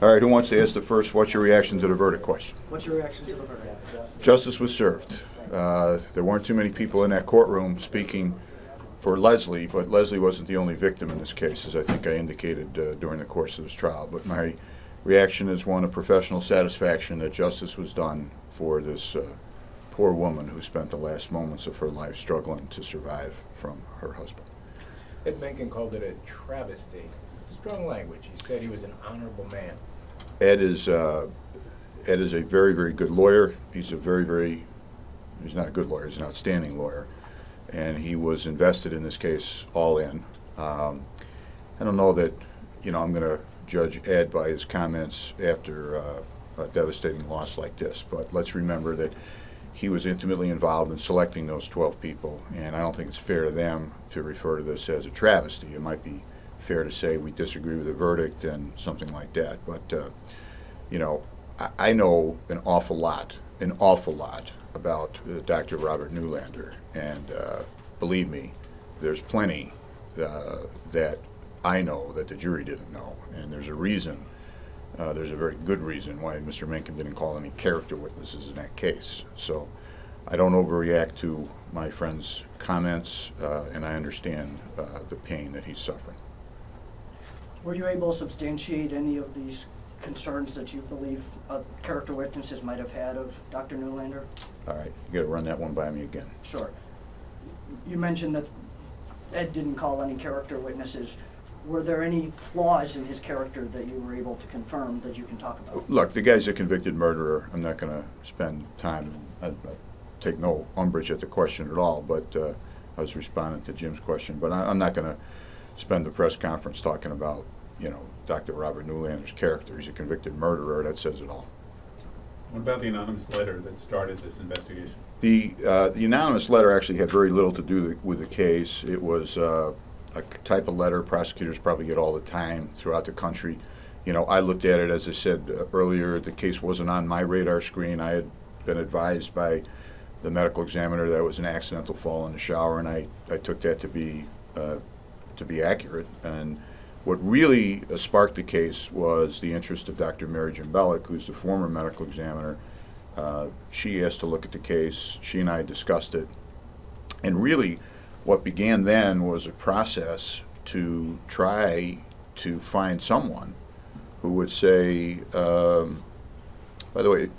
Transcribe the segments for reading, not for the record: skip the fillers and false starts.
All right, who wants to ask the first? What's your reaction to the verdict question? What's your reaction to the verdict? Justice was served. There weren't too many people in that courtroom speaking for Leslie, but Leslie wasn't the only victim in this case, as I think I indicated during the course of this trial. But my reaction is one of professional satisfaction that justice was done for this poor woman who spent the last moments of her life struggling to survive from her husband. Ed Mencken called it a travesty. Strong language. He said he was an honorable man. Ed is a very, very good lawyer. He's not a good lawyer, he's an outstanding lawyer. And he was invested in this case all in. I don't know that, I'm going to judge Ed by his comments after a devastating loss like this, but let's remember that he was intimately involved in selecting those 12 people, and I don't think it's fair to them to refer to this as a travesty. It might be fair to say we disagree with the verdict and something like that, but I know an awful lot about Dr. Robert Newlander, and believe me, there's plenty that I know that the jury didn't know, and there's a reason. There's a very good reason why Mr. Mencken didn't call any character witnesses in that case. So I don't overreact to my friend's comments, and I understand the pain that he's suffering. Were you able to substantiate any of these concerns that you believe character witnesses might have had of Dr. Newlander? All right, you got to run that one by me again. Sure. You mentioned that Ed didn't call any character witnesses. Were there any flaws in his character that you were able to confirm that you can talk about? Look, the guy's a convicted murderer. I'm not going to spend time. I take no umbrage at the question at all, but I was responding to Jim's question. But I'm not going to spend the press conference talking about, Dr. Robert Newlander's character. He's a convicted murderer. That says it all. What about the anonymous letter that started this investigation? The anonymous letter actually had very little to do with the case. It was a type of letter prosecutors probably get all the time throughout the country. I looked at it, as I said earlier, the case wasn't on my radar screen. I had been advised by the medical examiner that it was an accidental fall in the shower, and I took that to be accurate. And what really sparked the case was the interest of Dr. Mary Jimbelik, who's the former medical examiner. She asked to look at the case. She and I discussed it. And really, what began then was a process to try to find someone who would say, by the way,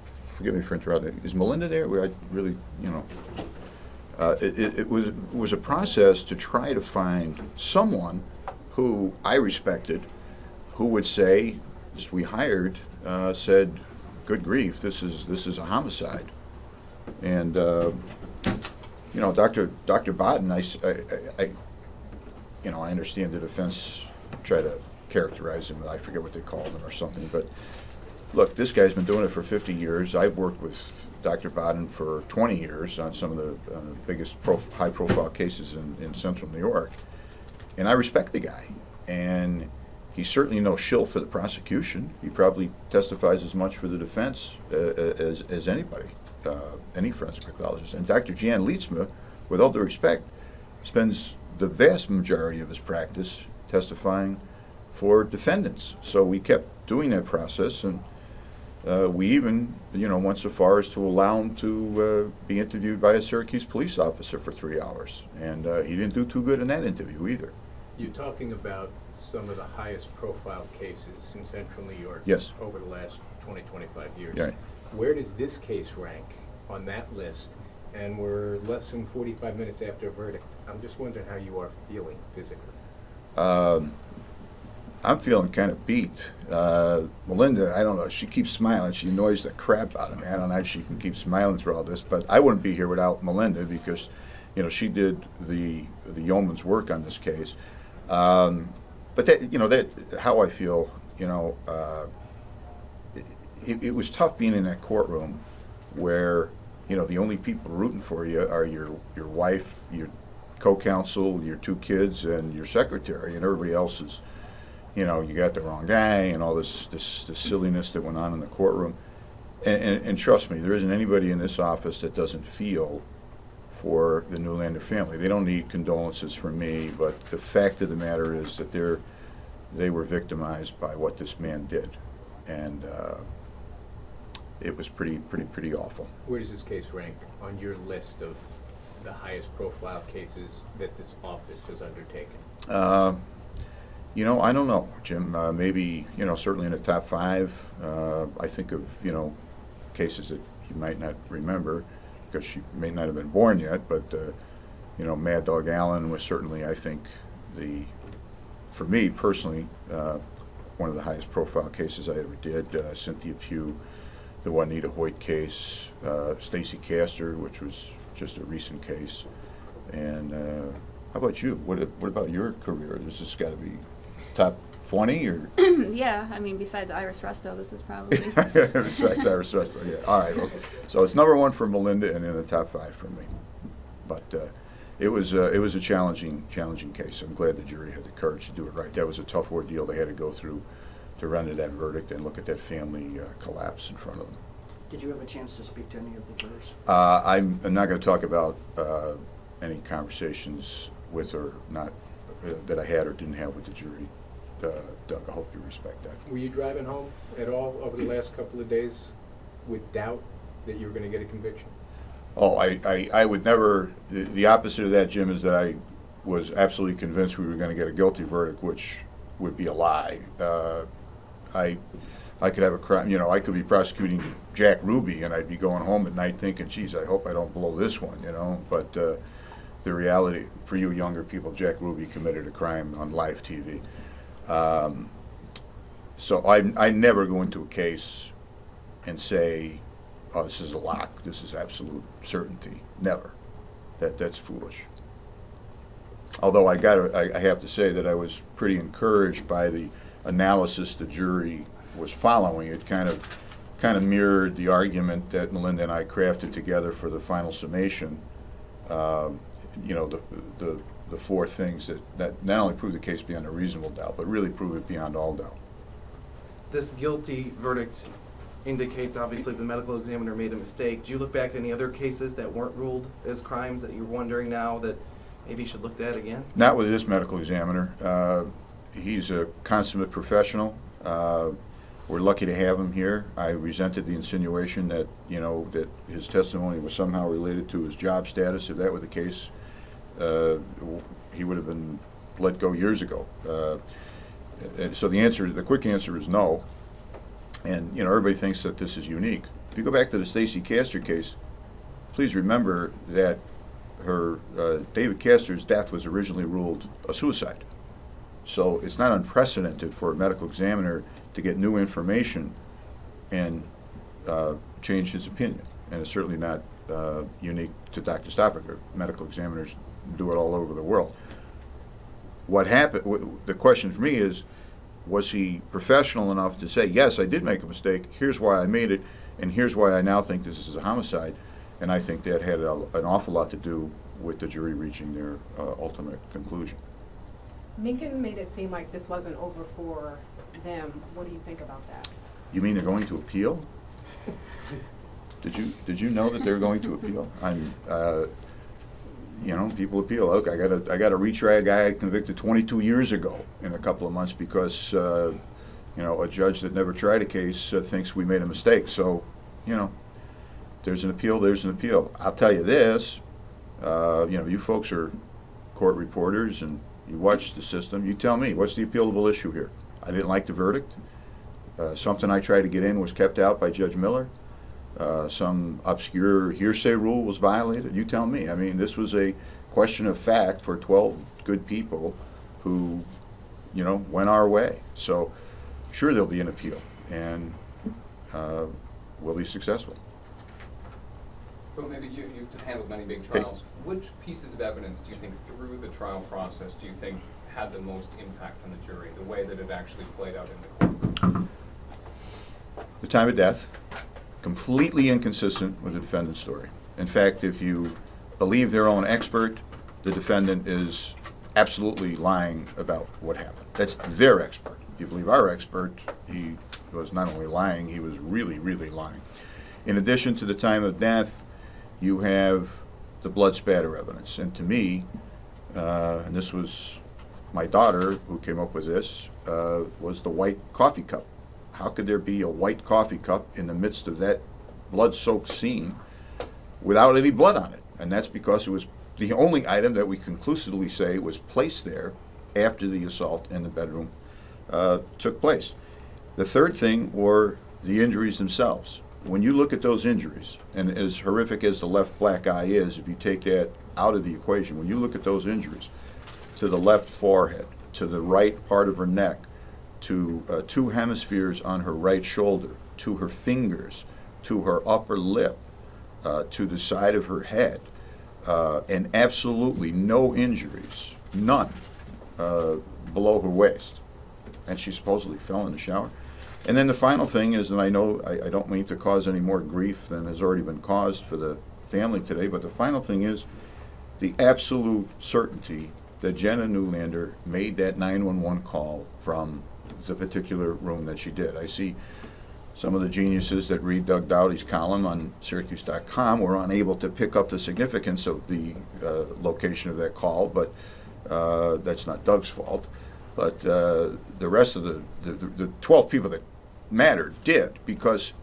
forgive me for interrupting, is Melinda there? I really, it was a process to try to find someone who I respected, who would say, as we hired, said, good grief, this is a homicide. And Dr. Bodden, I understand the defense try to characterize him. I forget what they called him or something. But look, this guy's been doing it for 50 years. I've worked with Dr. Bodden for 20 years on some of the biggest high-profile cases in central New York. And I respect the guy. And he's certainly no shill for the prosecution. He probably testifies as much for the defense as anybody. Any forensic pathologist. And Dr. Jan Lietzma, with all due respect, spends the vast majority of his practice testifying for defendants. So we kept doing that process, and we even, went so far as to allow him to be interviewed by a Syracuse police officer for 3 hours. And he didn't do too good in that interview either. You're talking about some of the highest profile cases in central New York. Yes. Over the last 20, 25 years. Yeah. Where does this case rank on that list? And we're less than 45 minutes after a verdict. I'm just wondering how you are feeling physically. I'm feeling kind of beat. Melinda, I don't know, she keeps smiling. She annoys the crap out of me. I don't know how she can keep smiling through all this, but I wouldn't be here without Melinda because, she did the yeoman's work on this case. But that how I feel, it was tough being in that courtroom where, the only people rooting for you are your wife, your co-counsel, your 2 kids, and your secretary, and everybody else is, you got the wrong guy, and all this silliness that went on in the courtroom. And trust me, there isn't anybody in this office that doesn't feel for the Newlander family. They don't need condolences from me, but the fact of the matter is that they're they were victimized by what this man did, and it was pretty awful. Where does this case rank on your list of the highest profile cases that this office has undertaken? You know, I don't know, Jim. Maybe, you know, certainly in the top 5. I think of, you know, cases that you might not remember because you may not have been born yet, but, you know, Mad Dog Allen was certainly, I think, for me personally, one of the highest profile cases I ever did. Cynthia Pugh, the Juanita Hoyt case, Stacy Castor, which was just a recent case. And how about you? What about your career? This has got to be top 20 or? Yeah, I mean, besides Iris Resto, this is probably. Besides Iris Resto, yeah. All right. Well, so it's number 1 for Melinda and in the top 5 for me. But it was a challenging case. I'm glad the jury had the courage to do it right. That was a tough ordeal they had to go through to render that verdict and look at that family collapse in front of them. Did you have a chance to speak to any of the jurors? I'm not going to talk about any conversations with or not that I had or didn't have with the jury. Doug, I hope you respect that. Were you driving home at all over the last couple of days with doubt that you were going to get a conviction? Oh, I would never. The opposite of that, Jim, is that I was absolutely convinced we were going to get a guilty verdict, which would be a lie. I could have a crime, you know, I could be prosecuting Jack Ruby and I'd be going home at night thinking, geez, I hope I don't blow this one, you know. But the reality, for you younger people, Jack Ruby committed a crime on live TV. So I never go into a case and say, oh, this is a lock, this is absolute certainty. Never. That's foolish. Although I have to say that I was pretty encouraged by the analysis the jury was following. It kind of mirrored the argument that Melinda and I crafted together for the final summation. You know, the 4 things that not only prove the case beyond a reasonable doubt, but really prove it beyond all doubt. This guilty verdict indicates, obviously, the medical examiner made a mistake. Do you look back to any other cases that weren't ruled as crimes that you're wondering now that maybe you should look at again? Not with this medical examiner. He's a consummate professional. We're lucky to have him here. I resented the insinuation that, you know, that his testimony was somehow related to his job status. If that were the case, he would have been let go years ago. And so the quick answer is no. And, you know, everybody thinks that this is unique. If you go back to the Stacy Castor case, please remember that David Castor's death was originally ruled a suicide. So it's not unprecedented for a medical examiner to get new information and change his opinion. And it's certainly not unique to Dr. Stoppaker. Medical examiners do it all over the world. What happened? The question for me is, was he professional enough to say, yes, I did make a mistake, here's why I made it, and here's why I now think this is a homicide? And I think that had an awful lot to do with the jury reaching their ultimate conclusion. Minkin made it seem like this wasn't over for them. What do you think about that? You mean they're going to appeal? Did you know that they're going to appeal? You know, people appeal. Look, I got to retry a guy I convicted 22 years ago in a couple of months because you know, a judge that never tried a case thinks we made a mistake. So, you know, there's an appeal. There's an appeal. I'll tell you this. You know, you folks are court reporters and you watch the system. You tell me, what's the appealable issue here? I didn't like the verdict. Something I tried to get in was kept out by Judge Miller. Some obscure hearsay rule was violated. You tell me. I mean, this was a question of fact for 12 good people who, you know, went our way. So, sure, there'll be an appeal, and we'll be successful. Well, maybe you've handled many big trials. Which pieces of evidence do you think through the trial process do you think had the most impact on the jury, the way that it actually played out in the courtroom? The time of death, completely inconsistent with the defendant's story. In fact, if you believe their own expert, the defendant is absolutely lying about what happened. That's their expert. If you believe our expert, he was not only lying, he was really, really lying. In addition to the time of death, you have the blood spatter evidence. And to me, and this was my daughter, who came up with this, was the white coffee cup. How could there be a white coffee cup in the midst of that blood-soaked scene without any blood on it? And that's because it was the only item that we conclusively say was placed there after the assault in the bedroom took place. The third thing were the injuries themselves. When you look at those injuries, and as horrific as the left black eye is, if you take that out of the equation, when you look at those injuries, to the left forehead, to the right part of her neck, to 2 hemispheres on her right shoulder, to her fingers, to her upper lip, to the side of her head, and absolutely no injuries, none, below her waist. And she supposedly fell in the shower. And then the final thing is, and I know I don't mean to cause any more grief than has already been caused for the family today, but the final thing is the absolute certainty that Jenna Newlander made that 911 call from the particular room that she did. I see some of the geniuses that read Doug Dowdy's column on Syracuse.com were unable to pick up the significance of the location of that call, but that's not Doug's fault. But the rest of the 12 people that mattered did, because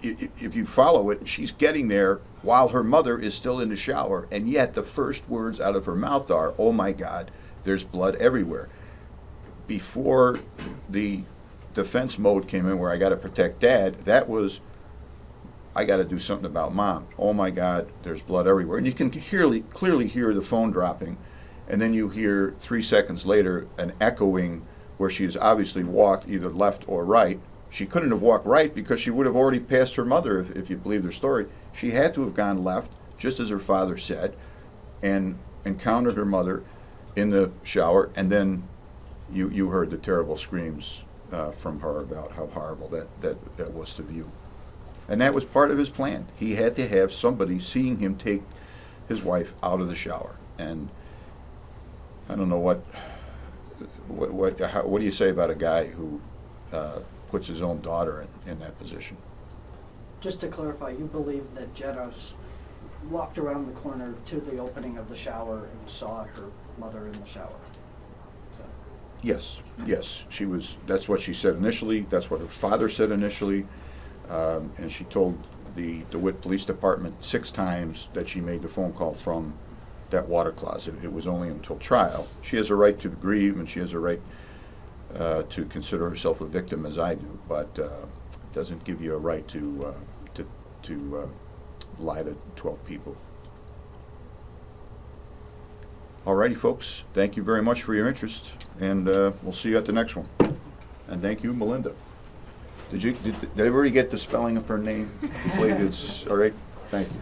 if you follow it, she's getting there while her mother is still in the shower, and yet the first words out of her mouth are, "Oh my God, there's blood everywhere." Before the defense mode came in where I got to protect Dad, that was, I got to do something about Mom. Oh my God, there's blood everywhere. And you can clearly hear the phone dropping, and then you hear 3 seconds later an echoing where she has obviously walked either left or right. She couldn't have walked right because she would have already passed her mother, if you believe her story. She had to have gone left, just as her father said, and encountered her mother in the shower, and then you heard the terrible screams from her about how horrible that was to view. And that was part of his plan. He had to have somebody seeing him take his wife out of the shower. And I don't know what do you say about a guy who puts his own daughter in that position? Just to clarify, you believe that Jenna walked around the corner to the opening of the shower and saw her mother in the shower? So. Yes, she was. That's what she said initially. That's what her father said initially, and she told the DeWitt Police Department 6 times that she made the phone call from that water closet. It was only until trial. She has a right to grieve, and she has a right to consider herself a victim, as I do, but it doesn't give you a right to lie to 12 people. Alrighty, folks. Thank you very much for your interest, and we'll see you at the next one. And thank you, Melinda. Did everybody get the spelling of her name? Hopefully it's all right. Thank you.